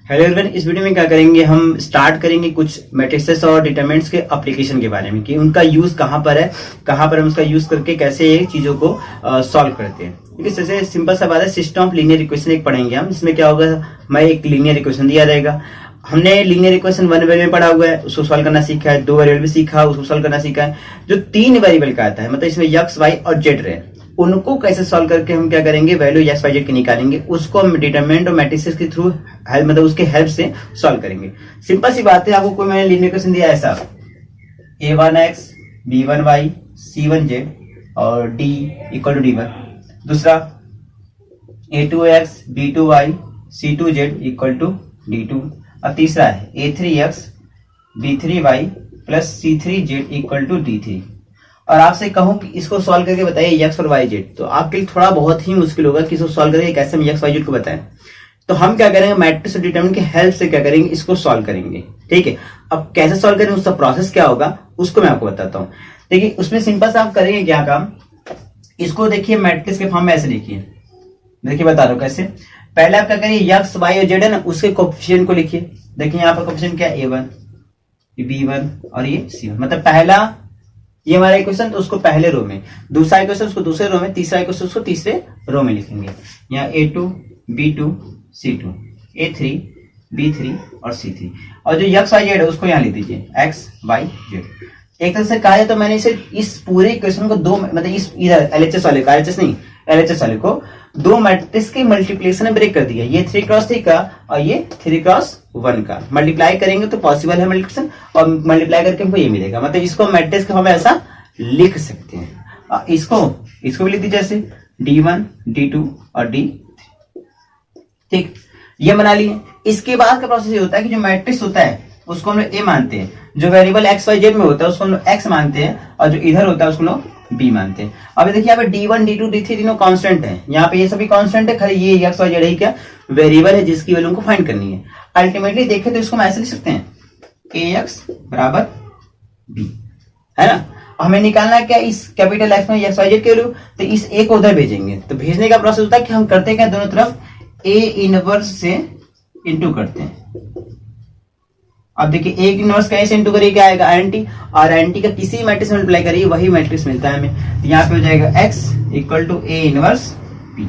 Hello everyone, इस video में क्या करेंगे, हम स्टार्ट करेंगे कुछ मैट्रिसेस और डिटरमिनेंट्स के एप्लीकेशन के बारे में कि उनका यूज कहाँ पर है, कहाँ पर हम उसका यूज करके कैसे ये चीजों को सॉल्व करते हैं। ठीक है, जैसे सिंपल सा बात है, सिस्टम ऑफ लीनियर इक्वेशन एक पढ़ेंगे हम। इसमें क्या होगा, हमें एक लीनियर इक्वेशन दिया रहेगा। हमने लीनियर इक्वेशन 1 वेरिएबल में पढ़ा हुआ है, उसको सॉल्व करना सीखा है। 2 वेरिएबल भी सीखा, उसको सॉल्व करना सीखा है। जो 3 वेरिएबल का आता है, मतलब इसमें x, y और z रहे, उनको कैसे सॉल्व करके हम क्या करेंगे, वैल्यू x, y, z की निकालेंगे, उसको हम डिटरमिनेंट और मैट्रिसेस के थ्रू मतलब उसके हेल्प से सॉल्व करेंगे। सिंपल सी बात है, आपको कोई मैंने लीनियर इक्वेशन दिया ऐसा, a1x b1y c1z और d इक्वल टू d1। दूसरा a2x b2y c2z equal to d2। और तीसरा है a3x b3y plus c3z equal to d3। और आपसे कहूं कि इसको सॉल्व करके बताइए x और y z, तो आपके लिए थोड़ा बहुत ही मुश्किल होगा कि इसको सॉल्व करके कैसे हम x y z को बताएं। तो हम क्या करेंगे, मैट्रिक्स और डिटरमिनेंट की हेल्प से क्या करेंगे, इसको सॉल्व करेंगे। ठीक है, अब कैसे सॉल्व करेंगे, उसका प्रोसेस क्या होगा उसको मैं आपको बताता हूँ। देखिए, उसमें सिंपल सा आप करेंगे क्या काम, इसको देखिए मैट्रिक्स के फॉर्म में ऐसे लिखिए। देखिए बता रहा हूँ कैसे। पहले आप क्या करिए, x y और z है ना, उसके कोएफिशिएंट को लिखिए। देखिए यहाँ पर कोएफिशिएंट क्या है, a1 ये b1 और ये c1। मतलब पहला ये हमारा इक्वेशन, तो उसको पहले रो में, दूसरा इक्वेशन उसको दूसरे रो में, तीसरा इक्वेशन उसको तीसरे रो में लिखेंगे। यहाँ a2 b2 c2 a3 b3 और c3। और जो x y z है उसको यहाँ लिख दीजिए x y z। एक तरह से कहा जाए तो मैंने इसे इस पूरे इक्वेशन को दो, मतलब इस इधर LHS वाले का, LHS नहीं LHS वाले को दो मैट्रिक्स के मल्टीप्लिकेशन में ब्रेक कर दिया। ये 3x3 का और ये 3x1 का मल्टीप्लाई करेंगे तो पॉसिबल है मल्टीप्लिकेशन, और मल्टीप्लाई करके हमको ये मिलेगा। मतलब इसको मैट्रिक्स के फॉर्म में ऐसा लिख सकते हैं। इसको भी लिख दीजिए जैसे d1 d2 और d। ठीक, ये बना लिए। इसके बाद का प्रोसेस ये होता है कि जो मैट्रिक्स होता है उसको हम लोग a मानते हैं, जो वेरिएबल x y z में होता है उसको हम लोग x मानते हैं, और जो इधर होता है उसको लोग b मानते हैं। अभी देखिए यहाँ पे d1 d2 d3 तीनों कांस्टेंट है, यहाँ पे ये सभी कांस्टेंट है, खाली ये x y z ही क्या वेरिएबल है जिसकी वैल्यू को फाइंड करनी है। अल्टीमेटली देखें तो इसको हम ऐसे लिख सकते हैं, ax बराबर b, है ना। हमें निकालना है क्या, इस कैपिटल X में x y z की वैल्यू, तो इस a को उधर भेजेंगे। तो भेजने का प्रोसेस होता है कि हम करते हैं क्या, दोनों तरफ a इनवर्स से इंटू करते हैं। अब देखिए a इनवर्स का a से इंटू करिए क्या आएगा, आईएनटी, और आईएनटी का किसी मैट्रिक्स में मल्टीप्लाई करिए वही मैट्रिक्स मिलता है हमें। तो यहाँ पे हो जाएगा x equal to a inverse b।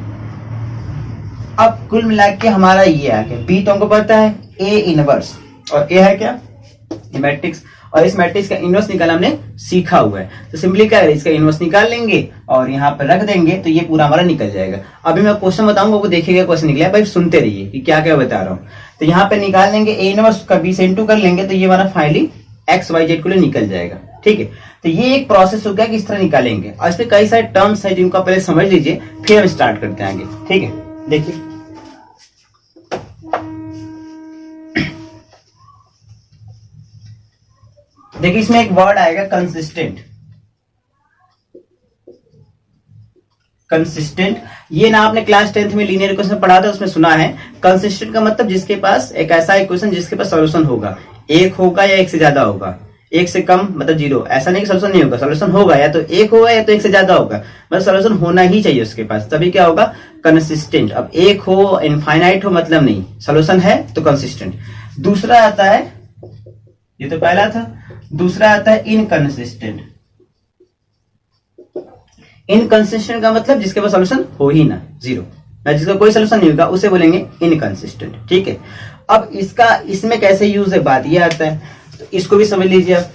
अब कुल मिला के हमारा ये आ गया, b तो हमको पता है a इनवर्स, और a है क्या, ये मैट्रिक्स, और इस मैट्रिक्स का इनवर्स निकालना हमने सीखा हुआ है। तो सिंपली क्या है, इसका इनवर्स निकाल लेंगे और यहाँ पर रख देंगे, तो ये पूरा हमारा निकल जाएगा। अभी मैं क्वेश्चन बताऊंगा, वो देखिएगा क्वेश्चन निकला है, भाई सुनते रहिए कि क्या क्या बता रहा हूँ। तो यहाँ पे निकाल लेंगे a इनवर्स का b से इंटू कर लेंगे, तो ये हमारा फाइनली x y z को लिए निकल जाएगा। ठीक है, तो ये एक प्रोसेस हो गया कि इस तरह निकालेंगे, और इसमें कई सारे टर्म्स है जिनको पहले समझ लीजिए, फिर हम स्टार्ट करते हैं आगे। ठीक है, देखिए देखिए इसमें एक वर्ड आएगा कंसिस्टेंट। कंसिस्टेंट, ये ना आपने क्लास 10th में लीनियर इक्वेशन पढ़ा था, उसमें सुना है। कंसिस्टेंट का मतलब जिसके पास एक ऐसा इक्वेशन जिसके पास सॉल्यूशन होगा, एक होगा या एक से ज्यादा होगा, एक से कम मतलब जीरो, ऐसा नहीं कि सॉल्यूशन नहीं होगा, सॉल्यूशन होगा, या तो एक होगा या तो एक से ज्यादा होगा, मतलब सॉल्यूशन होना ही चाहिए उसके पास, तभी क्या होगा, कंसिस्टेंट। अब एक हो इनफाइनाइट हो मतलब नहीं, सॉल्यूशन है तो कंसिस्टेंट। दूसरा आता है, ये तो पहला था, दूसरा आता है इनकंसिस्टेंट। इनकंसिस्टेंट का मतलब जिसके पास सॉल्यूशन हो ही ना, जीरो, जिसका कोई सॉल्यूशन नहीं होगा उसे बोलेंगे इनकंसिस्टेंट। ठीक है, अब इसका इसमें कैसे यूज है, बात ये आता है, तो इसको भी समझ लीजिए आप।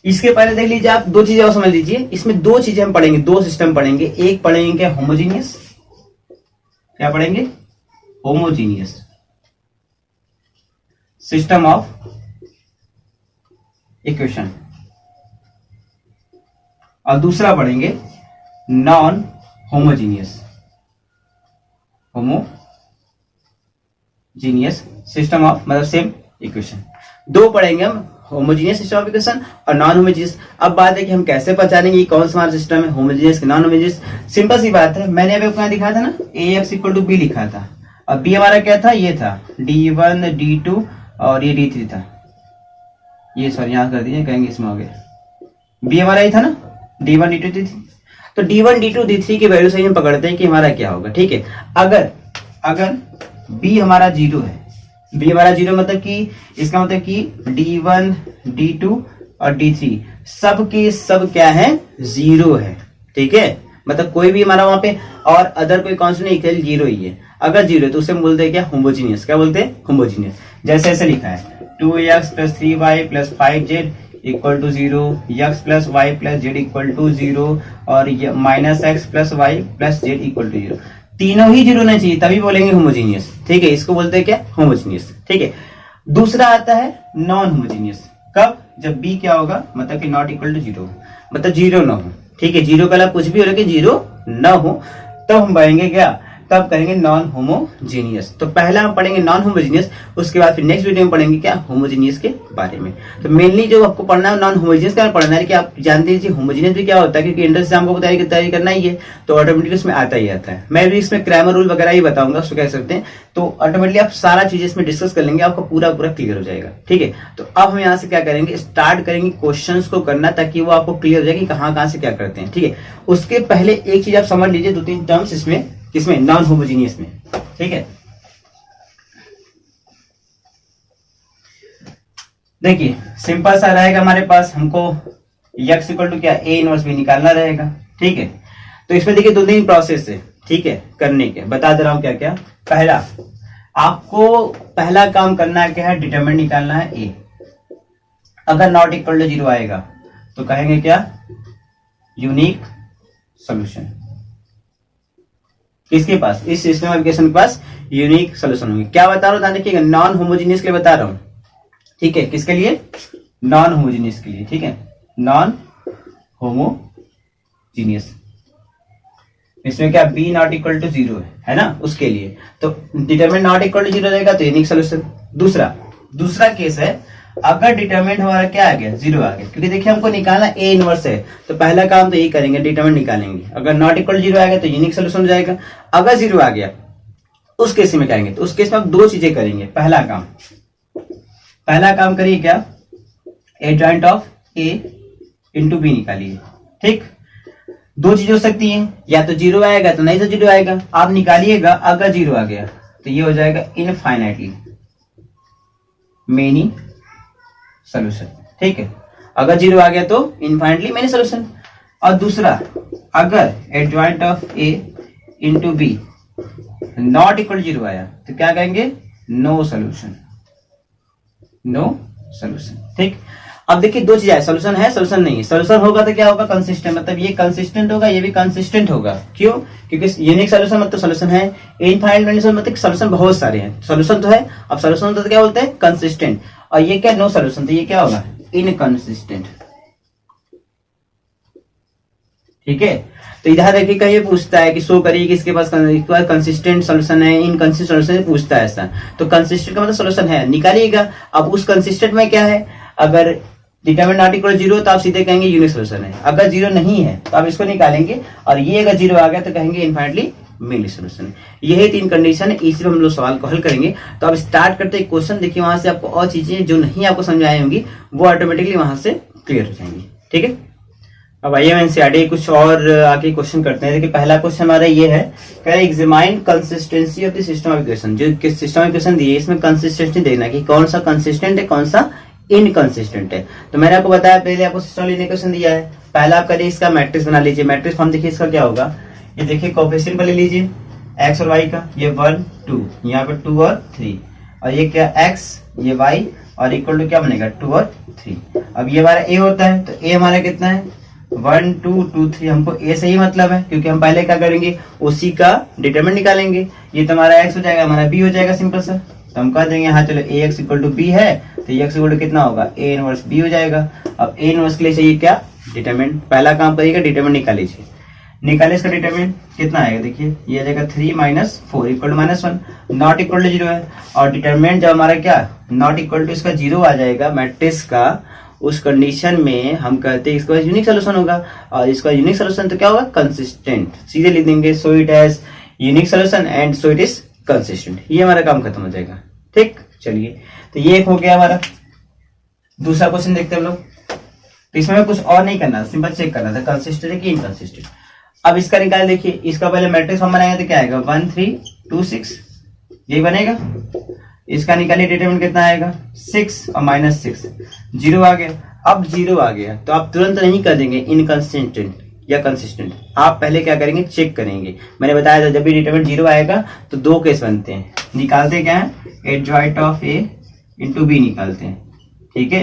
इसके पहले देख लीजिए आप, दो चीजें और समझ लीजिए। इसमें दो चीजें हम पढ़ेंगे, दो सिस्टम पढ़ेंगे। एक पढ़ेंगे क्या, होमोजीनियस, क्या पढ़ेंगे, होमोजीनियस सिस्टम ऑफ इक्वेशन, और दूसरा पढ़ेंगे non homogeneous, homogeneous system of मतलब सेम इक्वेशन। दो पढ़ेंगे हम, होमोजीनियस सिस्टम ऑफ इक्वेशन और नॉन होमोजीनियस। अब बात है कि हम कैसे पहचानेंगे कौन सा हमारा सिस्टम है, होमोजीनियस कि नॉन होमोजीनियस। सिंपल सी बात है, मैंने अभी आपको दिखाया था ना, ax इक्वल टू b लिखा था, और b हमारा क्या था, ये था d1 d2 और ये d3 था, ये सॉरी यहाँ कर दीजिए, कहेंगे इसमें हो गया, b हमारा ये था ना, d1 d2 d3। तो D1 D2 D3 की वैल्यू से हम पकड़ते हैं कि हमारा क्या होगा। ठीक है, अगर B हमारा 0 है, B हमारा 0 मतलब कि इसका मतलब कि D1 D2 और D3 सब के सब क्या है, 0 है। ठीक है, मतलब कोई भी हमारा वहां पे और अदर कोई कांस्टेंट नहीं, केवल 0 ही है। अगर 0 है तो उसे हम बोलते हैं क्या, होमोजीनियस। क्या बोलते हैं, होमोजीनियस। जैसे ऐसे लिखा है 2x + 3y + 5z = 0, x + y + z = 0 और -x + y + z = 0। तीनों ही 0 होना चाहिए तभी बोलेंगे होमोजीनियस। ठीक है, इसको बोलते हैं क्या, होमोजीनियस। ठीक है, दूसरा आता है नॉन होमोजीनियस। कब, जब b क्या होगा, मतलब कि नॉट इक्वल टू 0, मतलब 0 ना हो। ठीक है, 0 का अलावा कुछ भी हो रहा है कि 0 ना हो, तो हम पढ़ेंगे क्या, तब करेंगे नॉन होमोजीनियस। तो पहला हम पढ़ेंगे नॉन होमोजीनियस, उसके बाद फिर नेक्स्ट वीडियो में पढ़ेंगे क्या, होमोजीनियस के बारे में। तो मेनली जो आपको पढ़ना है नॉन होमोजीनियस का पढ़ना है कि आप जानते हैं होमोजीनियस भी क्या होता है, क्योंकि एंट्रेंस एग्जाम को तैयारी करना ही है, तो ऑटोमेटिकली इसमें आता ही आता है। मैं भी इसमें ग्रामर रूल वगैरह ही बताऊंगा, उसको कह सकते हैं। तो ऑटोमेटिकली आप सारा चीजें इसमें डिस्कस कर लेंगे, आपको पूरा क्लियर हो जाएगा। ठीक है, तो अब हम यहाँ से क्या करेंगे, स्टार्ट करेंगे क्वेश्चंस को करना, ताकि वो आपको क्लियर हो जाए कि कहाँ से क्या करते हैं। ठीक है, उसके पहले एक चीज आप समझ लीजिए, 2-3 टर्म्स इसमें, किसमें, नॉन होमोजीनियस में। ठीक है, देखिए सिंपल सा रहेगा हमारे पास, हमको x = क्या, a इनवर्स b निकालना रहेगा। ठीक है, तो इसमें देखिए 2-3 प्रोसेस है। ठीक है, करने के बता दे रहा हूं क्या क्या। पहला, आपको पहला काम करना है क्या है, डिटरमिनेंट निकालना है a। अगर नॉट इक्वल टू 0 आएगा तो कहेंगे क्या, यूनिक सॉल्यूशन। किसके पास, इस सिस्टम एप्लीकेशन के पास यूनिक सॉल्यूशन होंगे। क्या बता रहा हूं, ध्यान देखिएगा, नॉन होमोजीनियस के लिए बता रहा हूं। ठीक है, किसके लिए, नॉन होमोजीनियस के लिए। ठीक है, नॉन होमोजीनियस, इसमें क्या, b नॉट इक्वल टू 0 है ना, उसके लिए। तो डिटरमिनेंट नॉट इक्वल टू 0 रहेगा तो यूनिक सॉल्यूशन। दूसरा केस है, अगर डिटरमिनेंट हमारा क्या आ गया, 0 आ गया, क्योंकि देखिए हमको निकालना a इनवर्स है, तो पहला काम तो यही करेंगे, डिटरमिनेंट निकालेंगे। अगर नॉट इक्वल 0 आएगा तो यूनिक सोल्यूशन हो जाएगा। अगर 0 आ गया उस केस में कहेंगे, तो उस केस में आप 2 चीजें करेंगे। पहला काम करिए क्या, adjoint of a into b निकालिए। ठीक, 2 चीजें हो सकती हैं, या तो 0 आएगा तो नहीं तो 0 आएगा, आप निकालिएगा। अगर 0 आ गया तो ये हो जाएगा इनफाइनाइटली मेनी सोल्यूशन। ठीक है, अगर 0 आ गया तो इनफाइनाइटली मेनी सोल्यूशन। और दूसरा, अगर adjoint of a into b not equal 0 आया तो क्या कहेंगे, नो सोल्यूशन। ठीक, अब देखिए 2 चीजें, सोल्यूशन है, सोल्यूशन नहीं है। सोल्यूशन होगा तो क्या होगा, कंसिस्टेंट, मतलब ये कंसिस्टेंट होगा, ये भी कंसिस्टेंट होगा। क्यों, क्योंकि यूनिक सोल्यूशन मतलब सोल्यूशन है, इनफाइनाइट मतलब सोल्यूशन बहुत सारे हैं। सोल्यूशन तो है, अब सोल्यूशन तो क्या बोलते हैं, कंसिस्टेंट। और ये क्या, नो सोल्यूशन, तो ये क्या होगा, इनकंसिस्टेंट। ठीक है, तो इधर देखिए कहीं ये पूछता है कि शो करिए कि इसके पास कंसिस्टेंट सोल्यूशन है, इनकंसिस्टेंट सोल्यूशन पूछता है ऐसा। तो कंसिस्टेंट का मतलब सोल्यूशन है, निकालिएगा। अब उस कंसिस्टेंट में क्या है, अगर डिटरमिनेंट नॉट इक्वल 0 तो आप सीधे कहेंगे यूनिक सोल्यूशन है। अगर 0 नहीं है तो आप इसको निकालेंगे, और ये अगर 0 आ गया तो कहेंगे इनफाइनाइटली मेनी सोल्यूशन है। यही 3 कंडीशन है, इसी में हम लोग सवाल को हल करेंगे। तो अब स्टार्ट करते हैं क्वेश्चन। देखिए वहां से आपको और चीजें जो नहीं आपको समझ आई होंगी वो ऑटोमेटिकली वहां से क्लियर हो जाएंगी। ठीक है, अब आइए मैं एनसीईआरटी कुछ और आगे क्वेश्चन करते हैं। देखिए पहला क्वेश्चन हमारा ये है, कह रहे examine consistency of the system of equation. जो सिस्टम ऑफ इक्वेशन दिए इसमें कंसिस्टेंसी देखना कि कौन सा कंसिस्टेंट है, कौन सा इनकंसिस्टेंट है। तो मैंने आपको बताया, पहले आपको सिस्टम ऑफ इक्वेशन दिया है, पहला आप करिए इसका मैट्रिक्स बना लीजिए। मैट्रिक्स फॉर्म देखिए इसका क्या होगा, ये देखिए कोएफिशिएंट पर ले लीजिए x और y का, ये 1 2, यहाँ पर 2 और 3, और ये क्या x, ये y, और इक्वल टू क्या बनेगा 2 और 3। अब ये हमारा a होता है, तो a हमारा कितना है 1 2 2 3। हमको a से ही मतलब है, क्योंकि हम पहले क्या करेंगे, उसी का डिटरमिनेंट निकालेंगे। ये तो हमारा x हो जाएगा, हमारा b हो जाएगा, सिंपल सा। तो हम कह देंगे हाँ चलो ax इक्वल टू b है, तो x इक्वल टू कितना होगा, a इनवर्स b हो जाएगा। अब a इनवर्स के लिए चाहिए क्या, डिटरमिनेंट। पहला काम करिएगा, डिटरमिनेंट निकालिए। निकाले इसका डिटरमिनेंट कितना आएगा, देखिए ये आ जाएगा 3 - 4 equal to -1, not equal to 0 है। और डिटरमिनेंट जब हमारा क्या नॉट इक्वल टू इसका 0 आ जाएगा मैट्रिक्स का, उस कंडीशन में हम कहते हैं इसका यूनिक सोल्यूशन होगा। और इसका यूनिक सोल्यूशन तो क्या होगा, कंसिस्टेंट। सीधे लिख देंगे, so it has unique solution and so it is consistent. ये हमारा काम खत्म हो जाएगा। ठीक, चलिए तो ये एक हो गया हमारा। दूसरा क्वेश्चन देखते हैं हम लोग। तो इसमें कुछ और नहीं करना, सिंपल चेक करना था कंसिस्टेंट है कि इनकंसिस्टेंट। अब इसका निकाल, देखिए इसका पहले मैट्रिक्स फॉर्म बनाएंगे तो क्या आएगा 1 3 2 6, यही बनेगा। इसका निकालिए डिटरमिनेंट कितना आएगा 6 और -6, 0 आ गया। अब 0 आ गया तो आप तुरंत नहीं कर देंगे इनकंसिस्टेंट या कंसिस्टेंट, आप पहले क्या करेंगे चेक करेंगे। मैंने बताया था जब भी डिटरमिनेंट 0 आएगा तो दो केस बनते हैं, निकालते क्या है adjoint of A into B निकालते हैं, ठीक है।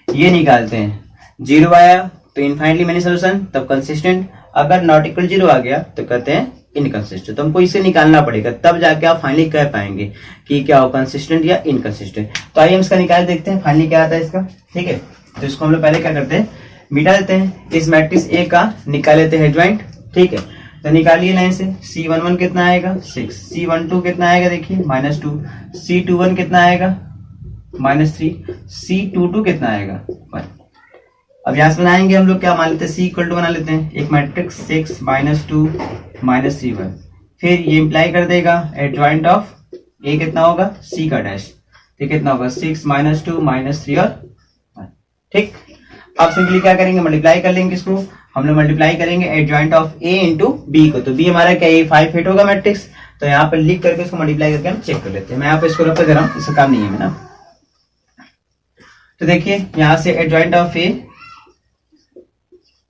ये निकालते हैं, 0 आया तो इनफाइनली मैनी सोल्यूशन, तब कंसिस्टेंट। अगर नॉट इक्वल 0 आ गया तो कहते हैं इनकंसिस्टेंट। तो हमको इसे निकालना पड़ेगा, तब जाके आप फाइनली कह पाएंगे कि क्या हो कंसिस्टेंट या इनकंसिस्टेंट। तो आइए हम इसका निकाल देखते हैं फाइनली क्या आता है इसका, ठीक है। तो इसको हम लोग पहले क्या करते हैं मिटा देते हैं, इस मैट्रिक्स ए का निकाल लेते हैं एडजॉइंट, ठीक है। तो निकालिए लाइन से, C11 कितना आएगा 6, C12 कितना आएगा देखिए -2, C21 कितना आएगा -3, C22 कितना आएगा 1। अब यहाँ से बनाएंगे हम लोग क्या मान लेते हैं, C इक्वल टू बना लेते हैं एक मैट्रिक्स 6 -2 -3 1, फिर ये इंप्लाई कर देगा एडजॉइंट ऑफ ए कितना होगा C का डैश, तो कितना होगा 6 -2 -3 और 1, ठीक। अब सिंपली क्या करेंगे मल्टीप्लाई कर लेंगे इसको, हम लोग मल्टीप्लाई करेंगे adjoint of A into B को, तो बी हमारा क्या है 5 8 होगा मैट्रिक्स। तो यहाँ पर लिख करके इसको मल्टीप्लाई करके हम चेक कर लेते हैं। मैं यहाँ पे इसको रखता जरा, इसका काम नहीं है ना। तो देखिए यहाँ से adjoint of A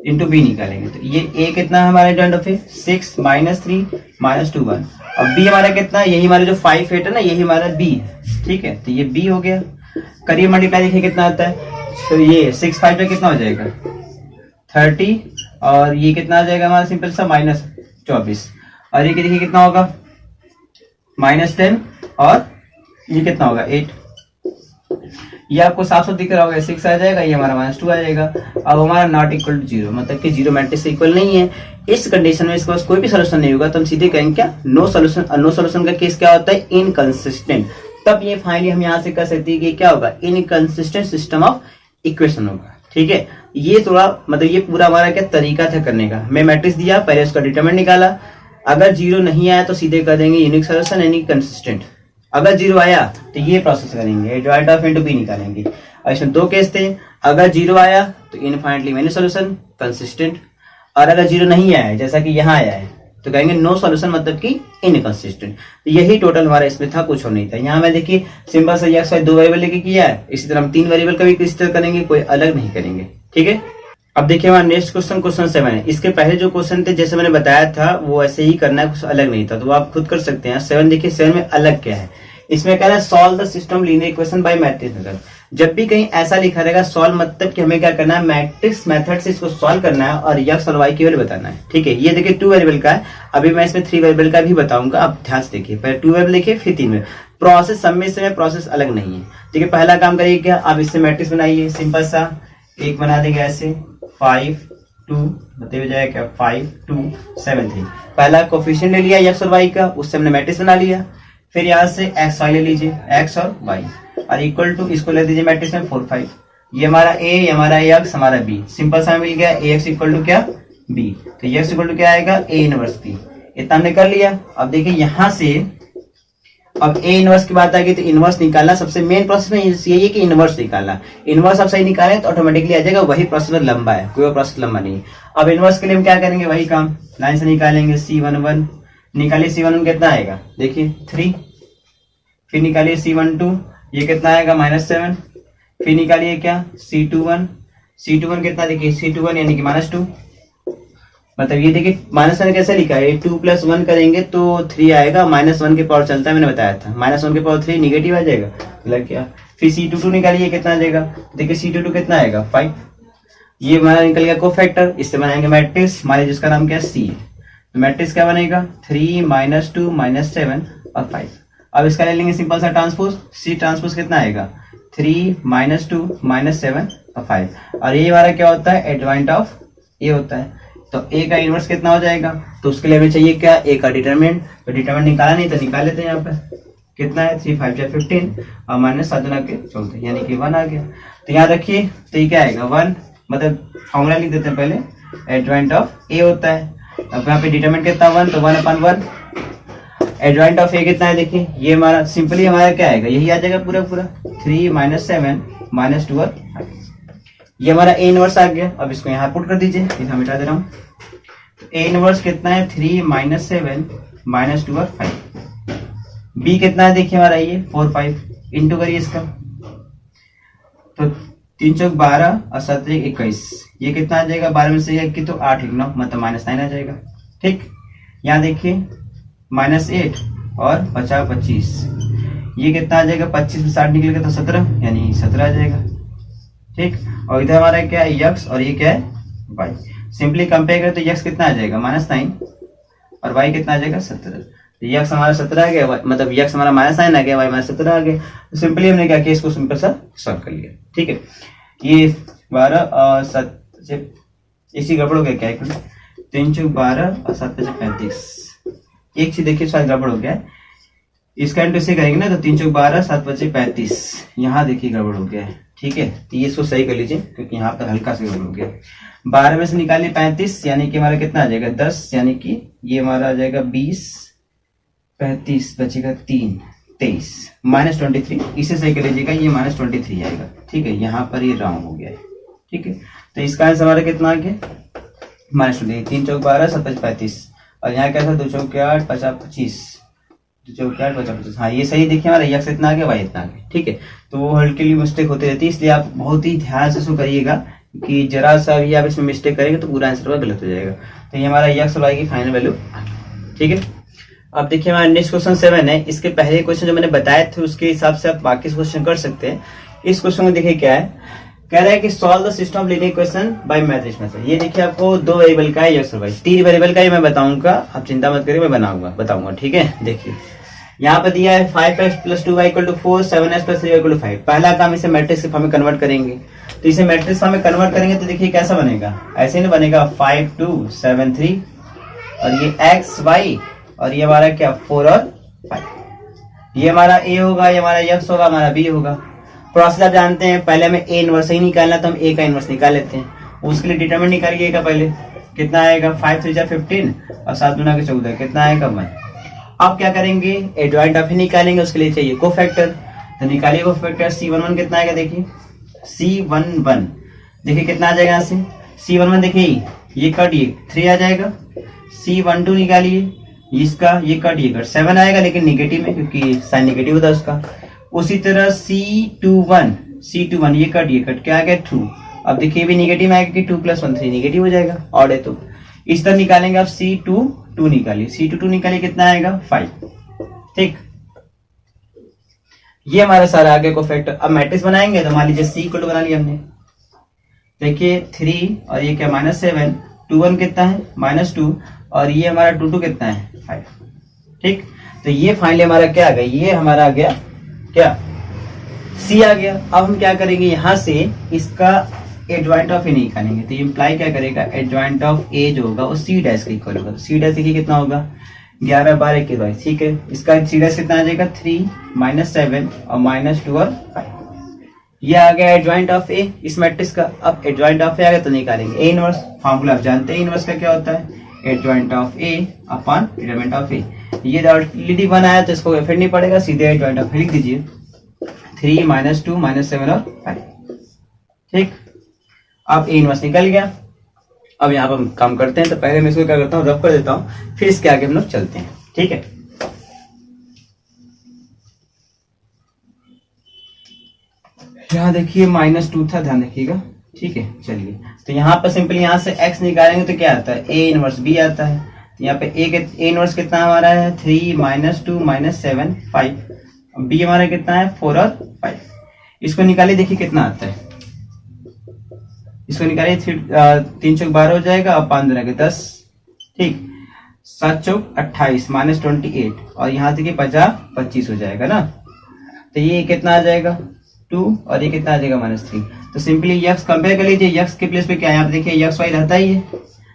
into B निकालेंगे, तो ये ए कितना है हमारा एडजॉइंट ऑफ ए 6 -3 -2 1, अब बी हमारा कितना, यही हमारा जो 5 8 है ना, यही हमारा बी है, ठीक है। तो ये बी हो गया, करिए मल्टीप्लाई, देखिए कितना आता है। तो ये 6 5 पे कितना हो जाएगा 30, और ये कितना आ जाएगा हमारा सिंपल सा -24, और ये देखिए कितना होगा -10, और ये कितना होगा 8। ये आपको साफ साफ दिख रहा होगा 6 आ जाएगा, ये हमारा -2 आ जाएगा। अब हमारा नॉट इक्वल टू 0, मतलब कि 0 मैट्रिक्स इक्वल नहीं है। इस कंडीशन में इसके पास कोई भी सोल्यूशन नहीं होगा, तो हम सीधे कहेंगे क्या नो सोल्यूशन। नो सोल्यूशन का केस क्या होता है इनकंसिस्टेंट। तब ये फाइनली हम यहाँ से कह सकते हैं कि क्या होगा इनकंसिस्टेंट सिस्टम ऑफ इक्वेशन होगा, ठीक है। ये थोड़ा मतलब ये पूरा हमारा क्या तरीका था करने का। मैं मैट्रिक्स दिया, पहले उसका डिटरमिनेंट निकाला, अगर 0 नहीं आया तो सीधे कर देंगे यूनिक सोल्यूशन यानी कंसिस्टेंट। अगर 0 आया तो ये प्रोसेस करेंगे एडजॉइंट ऑफ इंटू बी निकालेंगे। और इसमें दो केस थे, अगर 0 आया तो इनफाइनटली मैनी सोल्यूशन कंसिस्टेंट, और अगर 0 नहीं आया जैसा कि यहाँ आया है तो कहेंगे नो सॉल्यूशन मतलब कि इनकंसिस्टेंट। तो यही टोटल हमारा इसमें था, कुछ और नहीं था। यहाँ में देखिए सिंपल सा एक्स वाई 2 वेरिएबल लेके किया है, इसी तरह हम 3 वेरिएबल का भी कंसीडर करेंगे, कोई अलग नहीं करेंगे, ठीक है। अब देखिए हमारा नेक्स्ट क्वेश्चन, क्वेश्चन 7 है। इसके पहले जो क्वेश्चन थे जैसे मैंने बताया था वो ऐसे ही करना है, कुछ अलग नहीं था, तो आप खुद कर सकते हैं। 7 देखिए 7 में अलग क्या है, इसमें कह रहा है solve the system linear equation by matrix method. जब भी कहीं ऐसा लिखा रहेगा सॉल्व मतलब कि हमें क्या करना है मैट्रिक्स मेथड से इसको सॉल्व करना है और एक्स और वाई की वैल्यू बताना है, ठीक है। ये देखिए 2 वेरिएबल का है, अभी मैं इसमें 3 वेरिएबल का भी बताऊंगा, आप ध्यान से देखिए। पहले 2 वेरिएबल देखिए फिर 3 वेरिएबल, प्रोसेस सब में से प्रोसेस अलग नहीं है, ठीक है। पहला काम करिए क्या, आप इससे मैट्रिक्स बनाइए, सिंपल सा एक बना देंगे ऐसे 5 2, बताइए जाएगा क्या 5 2 7 3। पहला कोफिशिएंट ले लिया एक्स और वाई का, उससे हमने मैट्रिक्स बना लिया। फिर यहाँ से एक्स वाई ले लीजिए, एक्स और वाई, और इक्वल टू इसको ले दीजिए मैट्रिक्स में 4 5। ये हमारा ए, ये हमारा एक्स, हमारा बी, सिंपल सा मिल गया ए एक्स इक्वल टू क्या बी, तो ये एक्स इक्वल टू क्या आएगा ए इनवर्स बी। इतना हमने कर लिया। अब देखिए यहाँ से अब ए इनवर्स की बात आ गई, तो इनवर्स निकालना सबसे मेन प्रोसेस में यही है कि इनवर्स निकालना। इनवर्स आप सही निकालें तो ऑटोमेटिकली आ जाएगा, वही प्रोसेस लंबा है, कोई और प्रोसेस लंबा नहीं है। अब इनवर्स के लिए हम क्या करेंगे, वही काम लाइन से निकालेंगे। C11 निकालिए, C11 कितना आएगा देखिए 3, फिर निकालिए C12, ये कितना आएगा -7, फिर निकालिए क्या C21, C21 कितना देखिए C21 यानी कि -2, मतलब ये देखिए -1 कैसे लिखा है, 2 + 1 करेंगे तो 3 आएगा, -1 के पावर चलता है, मैंने बताया था -1 के पावर 3 निगेटिव आ जाएगा, मतलब क्या। फिर C22 निकालिए कितना आ जाएगा, देखिए C22 कितना आएगा 5, ये हमारा निकल गया कोफैक्टर। इससे बनाएंगे मैट्रिक्स, मान लीजिए जिसका नाम क्या है C, तो मैट्रिक्स क्या बनेगा 3 -2 -7 और 5। अब इसका ले लेंगे सिंपल सा ट्रांसपोज, C ट्रांसपोज कितना आएगा 3 -2 -7 और 5, और ये हमारा क्या होता है एडजॉइंट ऑफ ए होता है। तो ए का इनवर्स कितना हो जाएगा, तो उसके लिए हमें चाहिए क्या ए का डिटरमिनेंट, तो डिटरमिनेंट निकाला नहीं तो निकाल लेते हैं। यहाँ पे कितना है 3 5 15 और -7 के 14 यानी कि 1 आ गया। तो यहाँ रखिए, तो ये क्या आएगा 1, मतलब फॉर्मूला लिख देते हैं पहले, एडजॉइंट ऑफ ए होता है। अब यहाँ पे डिटरमिनेंट कितना 1, तो 1/1। एडजॉइंट ऑफ ए कितना है देखिए, ये हमारा सिंपली हमारा क्या आएगा, यही आ जाएगा पूरा पूरा 3 -7 -2 और 5। ये हमारा ए इनवर्स आ गया। अब इसको यहाँ पुट कर दीजिए, इसे मिटा दे रहा हूँ। ए इनवर्स कितना है 3 माइनस 7 माइनस 2 और 5। बी कितना है देखिए हमारा ये 4 5 इंटू करिए इसका, तो 3 चौक 12 और 7 21, ये कितना आ जाएगा 12 में से 1 की तो 8 9 मतलब -9 आ जाएगा। ठीक, यहाँ देखिए -8 और बचा 25, ये कितना आ जाएगा 25 में 60 निकलेगा तो 17 यानी 17 आ जाएगा। ठीक, और इधर हमारा क्या है यक्स और ये क्या है वाई। सिंपली कंपेयर करें तो यक्स कितना आ जाएगा -9 और वाई कितना आ जाएगा 17। तो यक्स हमारा 17 आ गया, मतलब यक्स हमारा -9 आ गया, वाई -17 आ गया। तो सिंपली हमने क्या किया, इसको सिंपल सा सॉल्व कर लिया। ठीक है, ये 12 और 7 इसी गड़बड़ हो गया क्या, 3 चौक 12 और 7 5 35। एक चीज देखिए शायद गड़बड़ हो गया है, इसका एंड से करेंगे ना तो 3 चौक 12 7 5 35, यहाँ देखिए गड़बड़ हो गया है। ठीक है, तो ये इसको सही कर लीजिए क्योंकि यहाँ पर हल्का से गड़बड़ हो गया। 12 में से निकालिए 35 यानी कि हमारा कितना आ जाएगा 10, यानी कि ये हमारा आ जाएगा 20, 35 बचेगा 3 23 -23, इसे सही कर लीजिएगा, ये -23 आएगा। ठीक है, यहाँ पर ये रॉन्ग हो गया है। ठीक है, तो इसका आंसर हमारा कितना आ गया -23, 3 चौक 12 7 5 35 और यहाँ क्या था 2 चौक 8 50 25, 2 चौक 8 50 25। हाँ ये सही देखिए, हमारा यक्स इतना आ गया वाई इतना आ गया। ठीक है, तो वो हल्के लिए मिस्टेक होती रहती है, इसलिए आप बहुत ही ध्यान से इसको करिएगा कि जरा सा भी आप इसमें मिस्टेक करेंगे तो पूरा आंसर गलत हो जाएगा। तो ये हमारा यक्स और वाई की फाइनल वैल्यू। ठीक है, अब देखिए हमारा नेक्स्ट क्वेश्चन 7 है। इसके पहले क्वेश्चन जो मैंने बताए थे उसके हिसाब से आप बाकी क्वेश्चन कर सकते हैं। इस क्वेश्चन में देखिए क्या है, कह रहा है कि solve the system of linear equation by matrix method. ये देखिए आपको 2 वेरिएबल का है यक्स और वाई, 3 वेरिएबल का ही मैं बताऊंगा, आप चिंता मत करिए, मैं बताऊंगा। ठीक है, देखिए यहाँ पर दिया है 5x + 2y = 4, 7s + 3y = 5। पहला काम इसे मैट्रिक्स के फॉर्म में कन्वर्ट करेंगे, तो इसे मैट्रिक्स फॉर्म में कन्वर्ट करेंगे तो देखिए कैसा बनेगा, ऐसे नहीं बनेगा 5 2 7 3 और ये x y और ये हमारा क्या 4 और 5, ये हमारा a होगा, ये हमारा x होगा, हमारा b होगा। प्रोसेस आप जानते हैं, पहले हमें a इनवर्स ही निकालना, तो हम a का इनवर्स निकाल लेते हैं। उसके लिए डिटरमिनेंट निकालिएगा, पहले कितना आएगा 5 3 15 और 7 दूना के 14, कितना आएगा 1। अब क्या करेंगे, एडजॉइंट ऑफ ही निकालेंगे, उसके लिए चाहिए कोफैक्टर, तो निकालिए कोफैक्टर। C11 कितना आएगा देखिए, C11 देखिए कितना आ जाएगा यहाँ से, C11 देखिए ये कट ये 3 आ जाएगा। C12 निकालिए, इसका ये कट ये कट 7 आएगा, लेकिन निगेटिव में क्योंकि साइन निगेटिव होता है उसका। उसी तरह C21 ये कट क्या आ गया 2। अब देखिए भी निगेटिव आएगा कि 2 + 1 3 निगेटिव हो जाएगा, ऑड है तो इस तरह निकालेंगे। आप C22 निकालिए, C22 निकालिए कितना आएगा 5। ठीक, ये हमारा सारा आगे को फैक्टर। अब मैट्रिक्स बनाएंगे तो मान लीजिए C को बना लिया हमने, देखिए 3 और ये क्या -7, 2 1 कितना है -2 और ये हमारा 2 2 कितना है 5। ठीक, तो ये फाइनली हमारा क्या आ गया, ये हमारा आ गया क्या C आ गया। अब हम क्या करेंगे, यहाँ से इसका एडजॉइंट ऑफ ए निकालेंगे, तो इम्प्लाई क्या करेगा, एडजॉइंट ऑफ ए जो होगा वो C' के इक्वल होगा। C' देखिए कितना होगा 11 12 21। ठीक है, इसका C' कितना आ जाएगा 3 -7 और -2 और 5। ये आ गया एडजॉइंट ऑफ ए इस मैट्रिक्स का। अब एडजॉइंट ऑफ ए आ गया तो निकालेंगे ए इनवर्स, फॉर्मूला आप जानते हैं इनवर्स का क्या होता है, adjoint of A upon determinant of A. ये ऑलरेडी बनाया तो इसको फिर नहीं पड़ेगा, सीधे एडजॉइंट ऑफ ए लिख दीजिए, 3 -2 -7 और 5। ठीक, अब ए इनवर्स निकल गया। अब यहाँ पर हम काम करते हैं, तो पहले मैं इसको क्या करता हूँ रफ कर देता हूँ, फिर इसके आगे हम लोग चलते हैं। ठीक है, यहाँ देखिए -2 था, ध्यान रखिएगा। ठीक है, चलिए तो यहाँ पर सिंपली यहाँ से x निकालेंगे तो क्या आता है, a इनवर्स b आता है। तो यहाँ पे a इनवर्स कितना हमारा है 3 -2 -7 5, b हमारा कितना है 4 और 5। इसको निकालिए, देखिए कितना आता है, इसको निकालिए 3 चौक 12 हो जाएगा और 5 दूना के 10। ठीक, 7 चौक 28 -28 और यहाँ देखिए 50 25 हो जाएगा ना। तो ये कितना आ जाएगा 2 और ये कितना आ जाएगा -3। तो सिंपली यक्स कंपेयर कर लीजिए, यक्स के प्लेस पे क्या है, यहाँ पे देखिए यक्स वाई रहता ही है,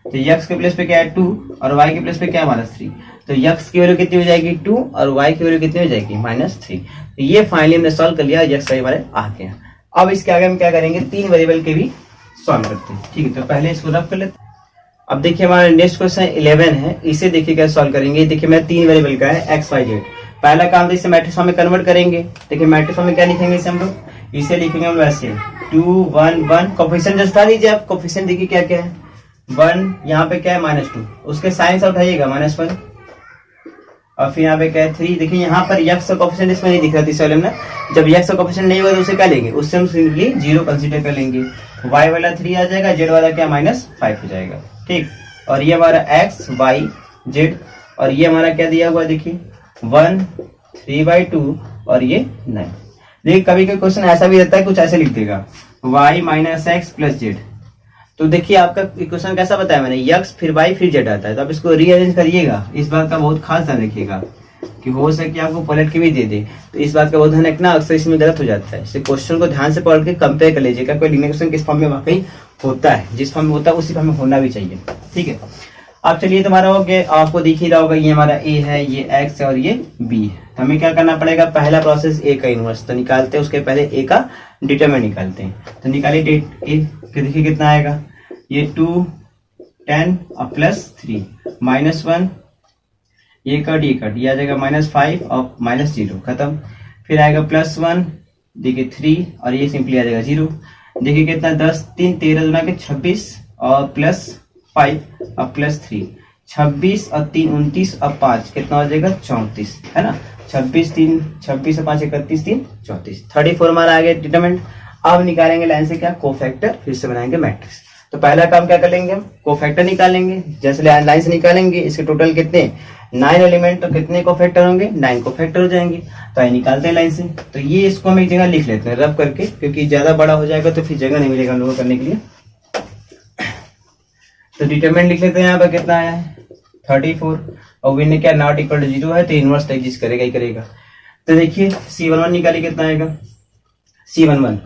तो यक्स के प्लेस पे क्या है 2 और वाई के प्लेस पे क्या है -3। तो यक्स की वैल्यू कितनी हो जाएगी 2 और वाई की वैल्यू कितनी हो जाएगी -3। तो ये फाइनली हमने सॉल्व कर लिया, यक्स वाई हमारे आ गया। अब इसके आगे हम क्या करेंगे, 3 वेरिएबल के भी सॉल्व करते हैं। ठीक है, तो पहले इसको रफ कर लेते हैं। अब देखिए हमारा नेक्स्ट क्वेश्चन 11 है, इसे देखिए क्या सॉल्व करेंगे। देखिए मैं 3 वेरिएबल का है x y z। पहला काम तो इसे मैट्रिक्स फॉर्म में कन्वर्ट करेंगे। देखिए मैट्रिक्स फॉर्म में क्या लिखेंगे इसे हम लोग, इसे लिखेंगे हम वैसे 2 1 1। कोफिशिएंट जस्ट उठा लीजिए आप, कोफिशिएंट देखिए क्या क्या है 1 यहाँ पे क्या है -2, उसके साइन से उठाइएगा -1, और फिर यहाँ पे क्या है 3। देखिए यहाँ पर यक्स का कोफिशिएंट इसमें नहीं दिख रहा तीसरे वाले में ना, जब यक्स का कोफिशिएंट नहीं होगा तो उसे क्या लेंगे, उससे हम सिंपली 0 कंसीडर कर लेंगे। y वाला 3 आ जाएगा, z वाला क्या -5 हो जाएगा, ठीक। और ये हमारा x y z, और ये हमारा क्या दिया हुआ है देखिए 1 3/2 और ये 9। देखिए कभी कभी क्वेश्चन ऐसा भी रहता है, कुछ ऐसे लिख देगा y - x + z। तो देखिए आपका इक्वेशन कैसा बताया मैंने, x फिर y फिर z आता है, तो आप इसको रीअरेंज करिएगा। इस बात का बहुत खास ध्यान रखिएगा कि हो सके आपको पलट के भी दे दे, तो इस बात का बहुत ध्यान रखना, अक्सर इसमें गलत हो जाता है। इसे क्वेश्चन को ध्यान से पढ़ के कंपेयर कर लीजिएगा, कोई लिखने क्वेश्चन किस फॉर्म में वाकई होता है, जिस फॉर्म में होता है उसी फॉर्म में होना भी चाहिए, ठीक है। अब चलिए तुम्हारा हो गया, आपको दिख ही रहा होगा ये हमारा a है, ये x है और ये b है। तो हमें क्या करना पड़ेगा, पहला प्रोसेस a का इनवर्स तो निकालते हैं, उसके पहले a का डिटरमिनेंट निकालते हैं। तो निकालिए a, देखिए कितना आएगा, ये 2 10 और +3 -1, ये कट ये आ जाएगा -5 और -0 खत्म। फिर आएगा +1, देखिए 3 और ये सिंपली आ जाएगा 0। देखिए कितना 10 3 13 दुना के 26 और +5 और +3 26 और 3 29 और 5 कितना हो जाएगा 34, है ना। 26 3 26 और 5 31 3 34, 34 हमारा आ गया डिटरमिनेंट। अब निकालेंगे लाइन से क्या, कोफैक्टर, फिर से बनाएंगे मैट्रिक्स। तो पहला काम क्या कर लेंगे हम, कोफैक्टर निकालेंगे। जैसे लाइन से निकालेंगे, इसके टोटल कितने 9 एलिमेंट, तो कितने कोफैक्टर होंगे 9 कोफैक्टर हो जाएंगे। तो ये निकालते हैं लाइन से। तो ये इसको हम एक जगह लिख लेते हैं रब करके, क्योंकि ज्यादा बड़ा हो जाएगा तो फिर जगह नहीं मिलेगा हम लोगों को करने के लिए। तो डिटरमिनेंट लिख लेते हैं, यहाँ पर कितना आया है 34, और विन ने क्या नॉट इक्वल टू 0 है, तो इनवर्स तो एग्जिस्ट करेगा ही करेगा। तो देखिए C11 निकालिए कितना आएगा, C11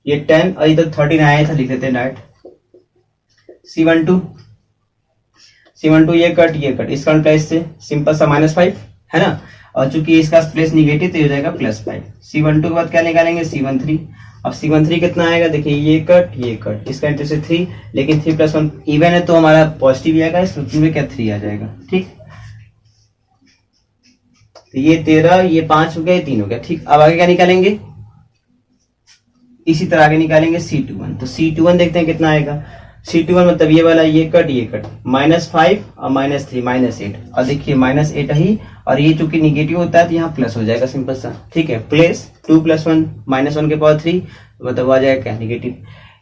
ये 10 और इधर 13 आया था, लिख देते हैं डायरेक्ट। C12 ये कट इसका प्लेस से सिंपल सा -5 है ना, और चूंकि इसका प्लेस निगेटिव तो हो जाएगा +5। C12 के बाद क्या निकालेंगे C13। अब C13 कितना आएगा, देखिए ये कट इसका इंटू से 3, लेकिन 3 + 1 इवन है तो हमारा पॉजिटिव आएगा, इस सूत्र में क्या 3 आ जाएगा, ठीक। तो ये 13, ये 5 हो गया, ये 3 हो गया, ठीक। अब आगे क्या निकालेंगे, इसी तरह आगे निकालेंगे C21। तो C21 देखते हैं कितना आएगा, C21 मतलब ये वाला ये कट -5 और -3 -8, और देखिए -8 ही, और ये चूंकि निगेटिव होता है तो यहाँ प्लस हो जाएगा सिंपल सा, ठीक है। प्लस 2 + 1 -1 के पावर 3 मतलब आ जाएगा क्या निगेटिव।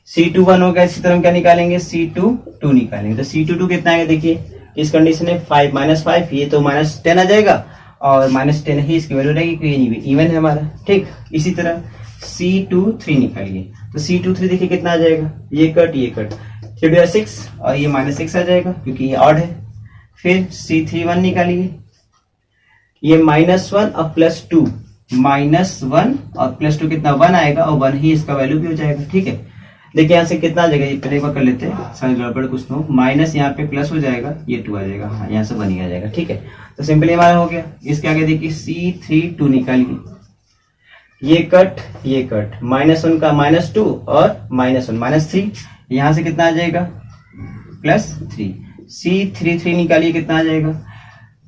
C21 हो गया। इसी तरह हम क्या निकालेंगे C22 निकालेंगे। तो C22 कितना आएगा, देखिए इस कंडीशन में 5 -5, ये तो -10 आ जाएगा, और -10 ही इसकी वैल्यू रहेगी क्योंकि इवन है हमारा, ठीक। इसी तरह C23 निकालिए। तो C23 देखिए कितना आ जाएगा, ये कट 3 6 और ये -6 आ जाएगा क्योंकि ये ऑड है। फिर C31 निकालिए, ये -1 और +2, -1 और +2 कितना 1 आएगा, और 1 ही इसका वैल्यू भी हो जाएगा, ठीक है। देखिए यहाँ से कितना आ जाएगा, ये पहले एक बार कर लेते हैं, सारी गड़बड़ कुछ ना हो। माइनस यहाँ पे प्लस हो जाएगा, ये 2 आ जाएगा, हाँ यहाँ से 1 ही आ जाएगा, ठीक है। तो सिंपली हमारा हो गया। इसके आगे देखिए C32 निकालिए, ये कट -1 का -2 और -1 -3, यहाँ से कितना आ जाएगा +3। C33 निकालिए, कितना आ जाएगा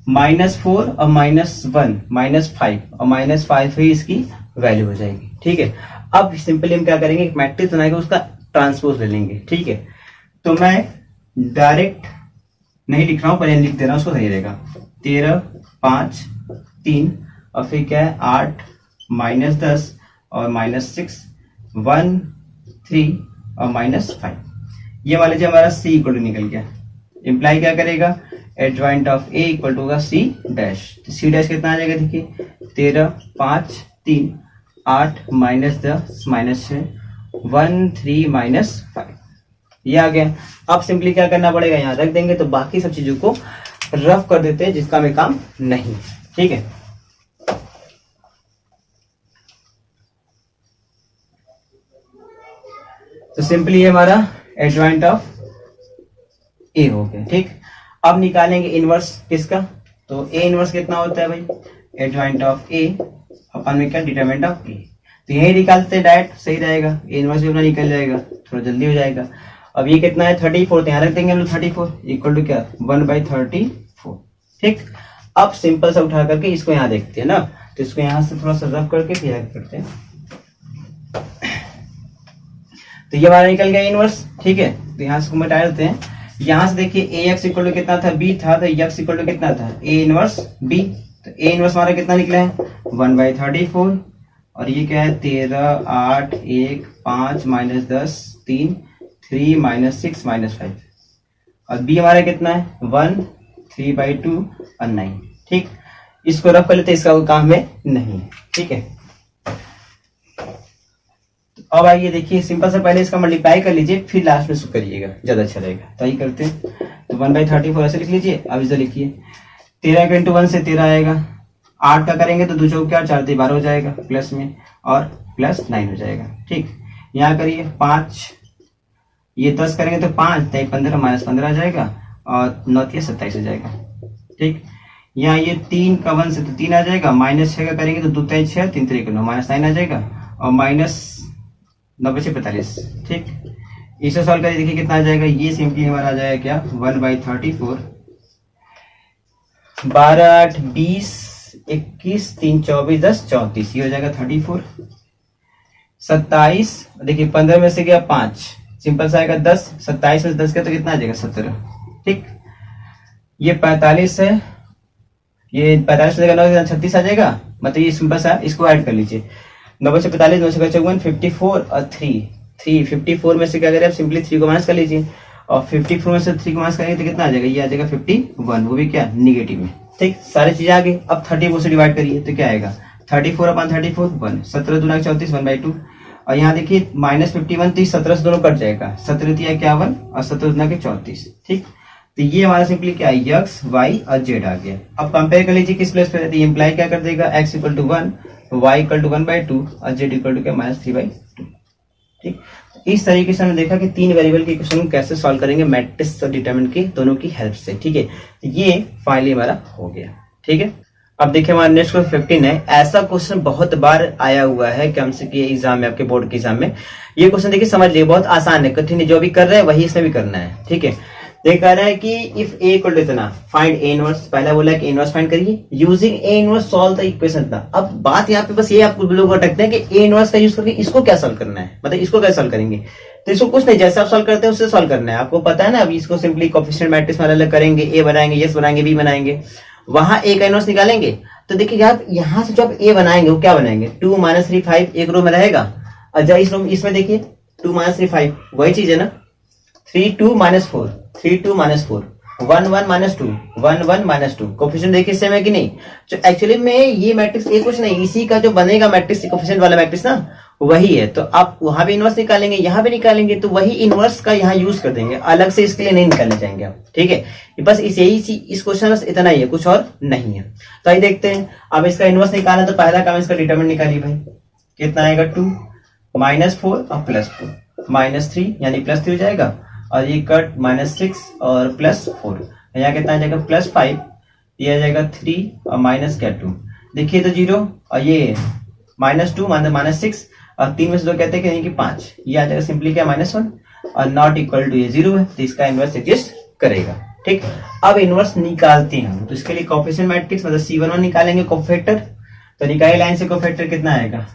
-4 और -1 -5, और -5 ही इसकी वैल्यू हो जाएगी, ठीक है। अब सिंपली हम क्या करेंगे, एक मैट्रिक्स बनाएंगे, उसका ट्रांसपोज ले लेंगे, ठीक है। तो मैं डायरेक्ट नहीं लिख रहा हूं, पहले लिख दे रहा हूं, उसको सही रहेगा। 13 5 3 और फिर क्या है 8 -10 और -6 1 3 और -5, ये मान लीजिए हमारा C इक्वल टू निकल गया। इम्प्लाई क्या करेगा, adjoint of A equal to होगा C डैश। तो C डैश कितना आ जाएगा, देखिए 13 5 3 8 -10 -6 1 3 -5, ये आ गया। अब सिंपली क्या करना पड़ेगा, यहाँ रख देंगे, तो बाकी सब चीजों को रफ कर देते हैं जिसका हमें काम नहीं, ठीक है। तो सिंपली ये हमारा एडजॉइंट ऑफ A हो गया, ठीक। अब निकालेंगे इनवर्स किसका, तो A इनवर्स कितना होता है भाई, एडजॉइंट ऑफ A अपन में क्या डिटरमिनेंट ऑफ A। तो यही निकालते हैं डायरेक्ट, सही रहेगा, A इनवर्स भी अपना निकल जाएगा, थोड़ा जल्दी हो जाएगा। अब ये कितना है 34, तो यहाँ रख देंगे हम लोग 34 इक्वल टू क्या 1/34, ठीक। अब सिंपल सा उठा करके इसको यहाँ देखते हैं ना, तो इसको यहाँ से थोड़ा सा रफ करके फिर आगे करते हैं। तो ये हमारा निकल गया इनवर्स, ठीक है। तो यहाँ से मिटा देते हैं, यहां से देखिए ए एक्स इक्वल टू कितना था, बी था, तो एक्स इक्वल टू कितना था, ए इनवर्स बी। तो ए इनवर्स हमारा कितना निकला है, 1/34। और ये क्या है, 13, 8, 1, 5 -10, 3, 3 -6 -5। और बी हमारा कितना है, 1, 3/2 और 9। ठीक, इसको रफ कर लेते, इसका कोई काम में नहीं है। ठीक है, अब आइए देखिए, सिंपल से पहले इसका मल्टीप्लाई कर लीजिए, फिर लास्ट में इसको करिएगा, ज्यादा अच्छा रहेगा। तो ये करते हैं, तो 1/34 ऐसे लिख लीजिए। अब इसे लिखिए, 13 × 1 से 13 आएगा, 8 का करेंगे तो 2 चौके 8, 4 3 12 हो जाएगा, प्लस में और प्लस 9 हो जाएगा। ठीक, यहाँ करिए 5, ये 10 करेंगे तो 5 3 15 -15 आ जाएगा, और 9 3 27 हो जाएगा। ठीक, यहाँ ये 3 का 1 से तो 3 आ जाएगा, -6 का करेंगे तो 2 3 6 3 3 9 -9 आ जाएगा, और -9/45। ठीक, इसे सॉल्व करिए, देखिए कितना आ जाएगा, ये सिंपली हमारा आ जाएगा क्या, 1/34, 12 8 20 21 3 24 10 34, ये हो जाएगा 34। 27, देखिए 15 में से गया 5, सिंपल सा आएगा 10, 27 में से 10 का तो कितना आ जाएगा, 17। ठीक, ये 45 है, ये 45 में से 9 36 आ जाएगा, मतलब ये सिंपल सा, इसको ऐड कर लीजिए, 9 से 45 9 से 54 54 और 3 54 में से क्या करें, आप सिंपली 3 को माइनस कर लीजिए, और 54 में से 3 को माइनस करेंगे तो कितना आ जाएगा, ये आ जाएगा 51, वो भी क्या, निगेटिव में। ठीक, सारी चीजें आ गई। अब 34 से डिवाइड करिए तो क्या आएगा, 34/34 1, 17 दूना 34 1/2। और यहाँ देखिए -51, तो 17 से दोनों कट जाएगा, 17 3 51 और 17 दूना 34। ठीक, तो ये हमारा सिंपली क्या है, एक्स वाई और जेड आ गया। अब कंपेयर कर लीजिए किस प्लेस पे, तो इम्प्लाई क्या कर देगा, x = 1, y = 1/2 और z = क्या, -3/2। ठीक, इस तरीके से हमने देखा कि 3 वेरिएबल के इक्वेशन कैसे सॉल्व करेंगे मैट्रिक्स और डिटरमिनेंट की दोनों की हेल्प से। ठीक है, तो ये फाइनली हमारा हो गया। ठीक है, अब देखिए हमारा नेक्स्ट क्वेश्चन 15 है। ऐसा क्वेश्चन बहुत बार आया हुआ है कैम्स के एग्जाम में, आपके बोर्ड के एग्जाम में। ये क्वेश्चन देखिए समझ लीजिए, बहुत आसान है, कठिन है, जो भी कर रहे हैं वही इसमें भी करना है। ठीक है, देख रहा है कि इफ ए इक्वल टू इतना, फाइंड ए इनवर्स। पहला बोला है कि इनवर्स फाइंड करिए, using A inverse solve the equation इतना। अब बात यहाँ पे बस ये आप लोग अटकते हैं कि ए इनवर्स का यूज करके इसको क्या सॉल्व करना है, मतलब इसको क्या सॉल्व करेंगे। तो इसको कुछ नहीं, जैसे आप सॉल्व करते हैं उससे सॉल्व करना है, आपको पता है ना। अभी इसको सिंपली कोएफिशिएंट मैट्रिक्स में अलग करेंगे, ए बनाएंगे, एस बनाएंगे, बी बनाएंगे, वहां ए का इनवर्स निकालेंगे। तो देखिए आप यहाँ से जो आप ए बनाएंगे वो क्या बनाएंगे, 2 - 3 5 एक रो में रहेगा। अच्छा इस रो इसमें देखिए 2 - 3 5 वही चीज है ना, 3 2 - 4 3 2 - 4 1 1 - 2 1 1 - 2 कोएफिशिएंट देखिए सेम है कि नहीं। तो एक्चुअली में ये मैट्रिक्स एक कुछ नहीं, इसी का जो बनेगा मैट्रिक्स कोएफिशिएंट वाला मैट्रिक्स ना वही है। तो आप वहां भी इनवर्स निकालेंगे, यहाँ भी निकालेंगे, तो वही इनवर्स का यहाँ यूज कर देंगे, अलग से इसके लिए नहीं निकालने जाएंगे आप। ठीक है, बस इस क्वेश्चन में इतना ही है, कुछ और नहीं है। तो आइए देखते हैं, अब इसका इनवर्स निकालना तो पहला काम इसका डिटरमिनेंट निकालिए भाई, कितना आएगा 2 -4 और +4 -3 यानी +3 हो जाएगा, और ये कट -6 और +4 यहाँ कितना आ जाएगा +5, ये आ जाएगा 3 और -2 देखिए तो 0, और ये -2 -6 और 3 में से 2 कहते हैं कि नहीं कि 5, ये आ जाएगा सिंपली क्या -1 और नॉट इक्वल टू ये 0 है, तो इसका इनवर्स एग्जिस्ट करेगा। ठीक, अब इनवर्स निकालते हैं हम, तो इसके लिए कोएफिशिएंट मैट्रिक्स मतलब C11 निकालेंगे कोफैक्टर। तो निकाली लाइन से कोफैक्टर कितना आएगा,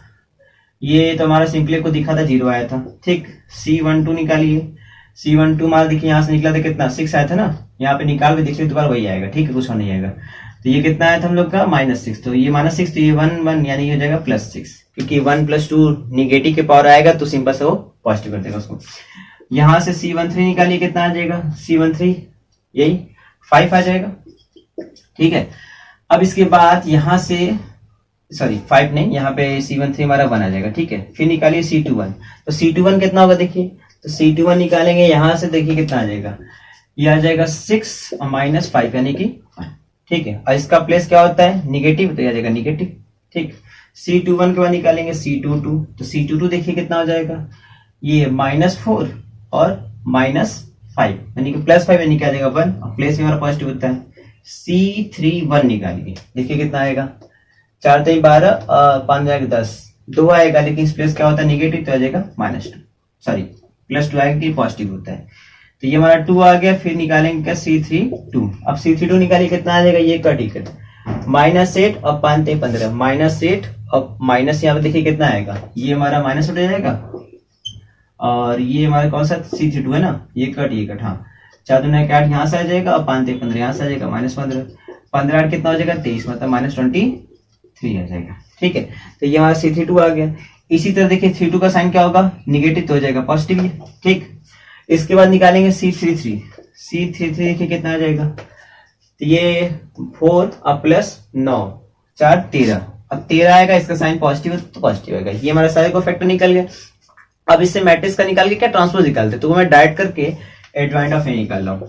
ये तो हमारा सिंपली को दिखा था 0 आया था। ठीक, C12 निकालिए, C12 हमारा देखिए यहाँ से निकला था कितना 6 आया था ना, यहाँ पे निकाल के देखिए दोबारा वही आएगा। ठीक है, कुछ और नहीं आएगा। तो ये कितना आया था हम लोग का -6, तो ये -6 तो ये 1 1 यानी ये हो जाएगा +6, क्योंकि 1 + 2 निगेटिव के पावर आएगा तो सिंपल से वो पॉजिटिव कर देगा उसको। यहाँ से C13 निकालिए, कितना आ जाएगा C13 यही 5 आ जाएगा। ठीक है, अब इसके बाद यहाँ से सॉरी 5 नहीं, यहाँ पे C13 हमारा 1 आ जाएगा। ठीक है, फिर निकालिए C21, तो C21 कितना होगा देखिए, तो C21 निकालेंगे यहाँ से, देखिए कितना आ जाएगा, ये आ जाएगा 6 और -5 यानी कि 1। ठीक है, और इसका प्लेस क्या होता है निगेटिव, तो ये आ जाएगा निगेटिव। ठीक, C21 के बाद निकालेंगे C22, तो C22 देखिए कितना हो जाएगा, ये -4 और -5 यानी कि +5 यानी क्या आ जाएगा 1, और प्लेस में हमारा पॉजिटिव होता है। C31 निकालिए, देखिए कितना आएगा, 4 3 12 5 जाएगा 10 2 आएगा, लेकिन इस प्लेस क्या होता है निगेटिव, तो आ जाएगा -2 सॉरी +2 आएगा कि पॉजिटिव होता है। तो ये हमारा 2 आ गया, फिर निकालेंगे क्या C32, अब C32 निकालिए कितना आ जाएगा, ये का टिकट -8 और 5 3 15 -8 और माइनस यहाँ पे देखिए कितना आएगा, ये हमारा -8 हो जाएगा, और ये हमारा कौन सा C32 है ना, ये कट हाँ, 4 दूना 8 यहाँ से आ जाएगा और 5 3 15 यहाँ से आ जाएगा -15। 15 8 कितना हो जाएगा 23, मतलब -23 आ जाएगा। ठीक है, तो ये हमारा C32 आ गया। इसी तरह देखिए C2 का साइन क्या होगा, निगेटिव तो हो जाएगा पॉजिटिव ही। ठीक, इसके बाद निकालेंगे C33। C33 देखिए कितना आ जाएगा, तो ये 4 और प्लस 9 4 13, अब 13 आएगा, इसका साइन पॉजिटिव है तो पॉजिटिव आएगा। ये हमारा सारे को फैक्टर निकल गया। अब इससे मैट्रिक्स का निकाल के क्या ट्रांसपोज निकालते, तो मैं डायरेक्ट करके एडजॉइंट ऑफ ए निकाल रहा हूं।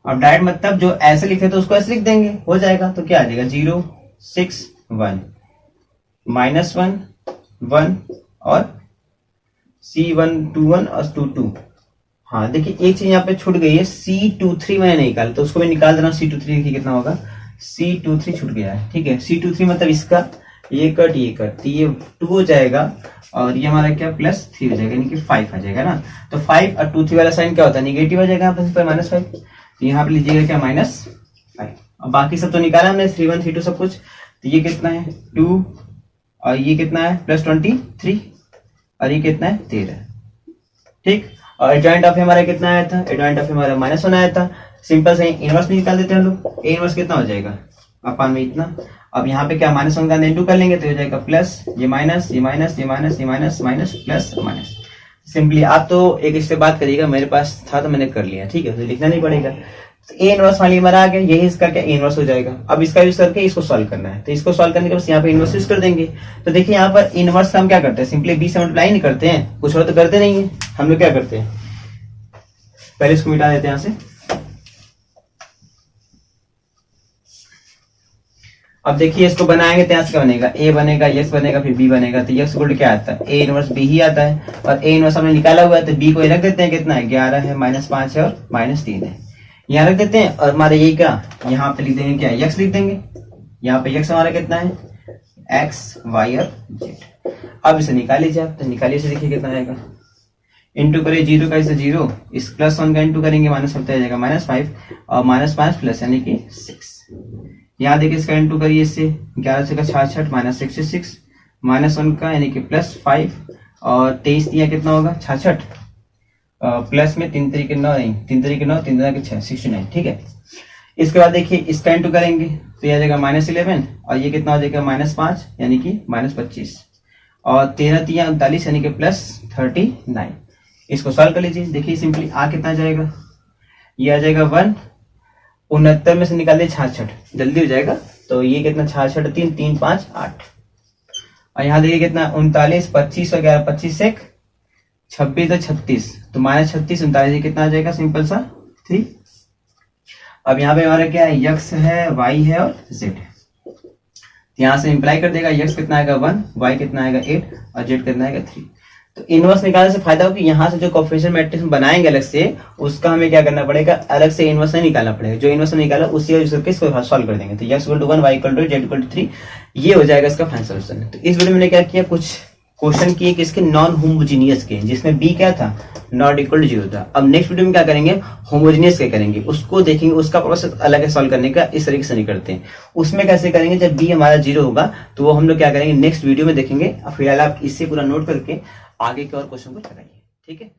अब डायरेक्ट मतलब जो ऐसे लिखे तो उसको ऐसे लिख देंगे, हो जाएगा। तो क्या आ जाएगा 0 6 1 -1 1 और C1 2 1 और 2 2। हाँ देखिए एक चीज यहाँ पे छूट गई है, C23 मैंने नहीं निकाला, तो उसको मैं निकाल दे रहा हूँ। C23 देखिए कितना होगा, C23 छूट गया है। ठीक है, C23 मतलब इसका ये कट तो ये 2 हो जाएगा और ये हमारा क्या +3 हो जाएगा, यानी कि 5 आ जाएगा ना। तो 5 और 2 3 वाला साइन क्या होता है, निगेटिव आ जाएगा यहाँ पर -5। तो यहाँ पे लीजिएगा क्या -5। अब बाकी सब तो निकाला हमने 3 1 3 2 सब कुछ। तो ये कितना है 2 और ये कितना है +23 और ये कितना है 13। ठीक, और एडजॉइंट ऑफ हमारा कितना आया था, एडजॉइंट ऑफ हमारा -1 आया था। सिंपल से इनवर्स भी निकाल देते हैं हम लोग। ए इनवर्स कितना हो जाएगा अपन में इतना। अब यहाँ पे क्या -1 का इंटू कर लेंगे तो हो जाएगा प्लस, ये माइनस, ये माइनस, ये माइनस, ये minus, minus plus minus. Simply आप तो एक इससे बात करिएगा, मेरे पास था तो मैंने कर लिया। ठीक है, तो लिखना नहीं पड़ेगा। तो ए इनवर्स वाली हमारा आ गया, यही इसका क्या इनवर्स हो जाएगा। अब इसका यूज करके इसको सॉल्व करना है, तो इसको सॉल्व करने के बाद यहाँ पे इनवर्स यूज कर देंगे। तो देखिए यहाँ पर इनवर्स का हम क्या करते हैं, सिंपली बी से मल्टीप्लाई नहीं करते हैं, कुछ और तो करते नहीं है। हम लोग क्या करते हैं, पहले इसको मिटा देते हैं यहाँ से। अब देखिए इसको बनाएंगे तो यहाँ से क्या बनेगा, ए बनेगा, एक्स बनेगा, फिर बी बनेगा। तो एक्स इक्वल टू क्या आता है, ए इनवर्स बी ही आता है। और ए इनवर्स हमने निकाला हुआ है, तो बी को रख देते हैं, कितना है 11 है, -5 है और -3 है, यहाँ रख देते हैं। और हमारे यही क्या यहाँ पे लिख देंगे, क्या एक्स लिख देंगे। यहाँ पे एक्स हमारा कितना है, एक्स वाई और जेड। अब इसे निकाल लीजिए आप, तो निकालिए से देखिए कितना आएगा। इंटू करिए 0 का इसे 0, इस +1 का इंटू करेंगे -5 आ जाएगा -5 और -5 प्लस यानी कि 6। यहाँ देखिए इसका इंटू करिए इससे, 11 से का 66 -66 -1 का यानी कि +5 और 23 दिया कितना होगा 66 प्लस में 3 3 के 9 नहीं 3 3 के 9 3 3 के 6 69। ठीक है, इसके बाद देखिए इसका इंटू करेंगे तो यह आ जाएगा -11 और ये कितना हो जाएगा -5 यानी कि -25 और 13 3 39 यानी कि +39। इसको सॉल्व कर लीजिए, देखिए सिंपली आ कितना जाएगा, ये आ जाएगा 169 में से निकाल दे 66, जल्दी हो जाएगा। तो ये कितना 66 3 3 5 8 और यहाँ देखिए कितना 39 25 और 11 25 1 26 और 36, तो -36 39 कितना आ जाएगा, सिंपल सा 3। अब यहाँ पे हमारा क्या है, x है, y है और z है। यहाँ से इंप्लाई कर देगा, x कितना आएगा 1, y कितना आएगा 8 और z कितना आएगा 3। तो इनवर्स निकालने से फायदा हो कि यहाँ से जो कोएफिशिएंट मैट्रिक्स बनाएंगे अलग से, उसका हमें क्या करना पड़ेगा, अलग से इनवर्स नहीं निकालना पड़ेगा। जो इनवर्स निकाला उसी का यूज करके इसको सॉल्व कर देंगे। तो x = 1, y = 8, z = 3, ये हो जाएगा इसका फाइनल सॉल्यूशन। तो इस वीडियो में मैंने क्या किया, कुछ क्वेश्चन किए किसके, नॉन होमोजीनियस के, जिसमें b क्या था, नॉट इक्वल टू 0 था। अब नेक्स्ट वीडियो में क्या करेंगे, होमोजीनियस के करेंगे, उसको देखेंगे, उसका प्रोसेस अलग है सॉल्व करने का, इस तरीके से नहीं करते हैं। उसमें कैसे करेंगे, जब b हमारा 0 होगा तो वो हम लोग क्या करेंगे नेक्स्ट वीडियो में देखेंगे। फिलहाल आप इससे पूरा नोट करके आगे के और क्वेश्चन को लगाइए। ठीक है।